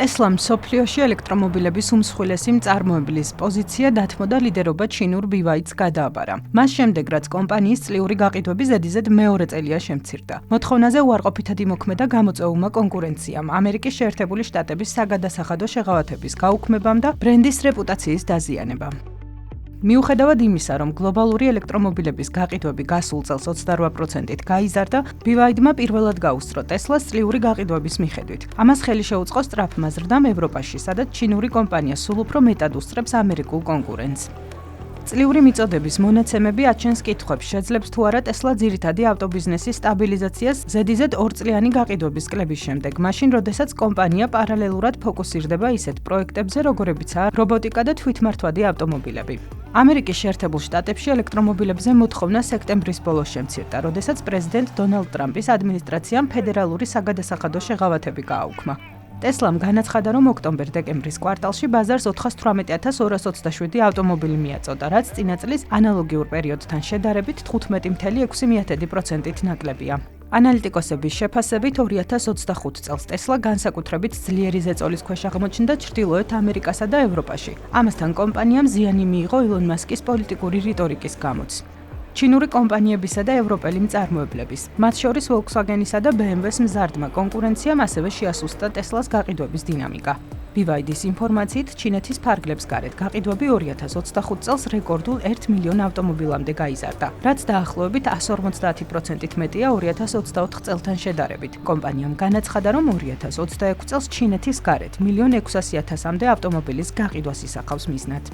Tesla მსოფლიოში ელექტრომობილების უმსხვილესი მწარმოებლის პოზიცია დათმოდა ლიდერობა ჩინურ BYD-ს გადააბარა. მას შემდეგ, რაც კომპანიის წლიური გაყიდვები ზედიზედ მეორე წელია შემცირდა. მოთხოვნაზე უარყოფითად იმოქმედა გამოწვეულმა კონკურენციამ, ამერიკის შეერთებული შტატების საგადასახადო შეღავათების გაუქმებამ და ბრენდის რეპუტაციის დაზიანებამ. მიუხედავად იმისა, რომ გლობალური ელექტრომობილების გაყიდვები გასულ წელს 28%-ით გაიზარდა, BYD-მა პირველად გაუსწრო Tesla-ს წლიური გაყიდვების მიხედვით. ამას ხელი შეუწყო სწრაფმა ზრდამ ევროპაში, სადაც ჩინური კომპანია სულ უფრო მეტად უსწრებს ამერიკულ კონკურენტს. წლიური მიწოდების მონაცემები აჩენს კითხვებს, შეძლებს თუ არა Tesla ძირითადი ავტობიზნესის სტაბილიზაციას ზედიზედ 2 წლიანი გაყიდვების კლების შემდეგ, მაშინ, როდესაც კომპანია პარალელურად ფოკუსირდება ისეთ პროექტებზე, როგორებიცაა რობოტიკა და თვითმართვადი ავტომობილები. ამერიკის შეერთებულ შტატებში ელექტრომობილებზე მოთხოვნა სექტემბრის ბოლოს შემცირდა, როდესაც პრეზიდენტ დონალდ ტრამპის ადმინისტრაციამ ფედერალური საგადასახადო შეღავათები გააუქმა. Tesla-მ განაცხადა, რომ ოქტომბერ-დეკემბრის კვარტალში ბაზარს 418,227 ავტომობილი მიაწოდა, რაც წინა წლის ანალოგიურ პერიოდთან შედარებით 15,6%-ით ნაკლებია. ანალიტიკოსების შეფასებით 2025 წელს Tesla განსაკუთრებით ძლიერი ზეწოლის ქვეშ აღმოჩნდა ჩრდილოეთ ამერიკასა და ევროპაში. ამასთან კომპანიამ ზიანი მიიღო ილონ მასკის პოლიტიკური რიტორიკის გამოც. ჩინური კომპანიებისა და ევროპელი მწარმოებლების, მათ შორის Volkswagen-ისა და BMW-ს მზარდმა კონკურენციამ ასევე შეასუსტა Tesla-ს გაყიდვების დინამიკა. BYD-ის ინფორმაციით, ჩინეთის ფარგლებს გარეთ გაყიდვები 2025 წელს რეკორდულ 1 მილიონ ავტომობილამდე გაიზარდა, რაც დაახლოებით 150%-ით მეტია 2024 წელთან შედარებით. კომპანიამ განაცხადა, რომ 2026 წელს ჩინეთის გარეთ 1,600,000-მდე ავტომობილის გაყიდვას ისახავს მიზნად.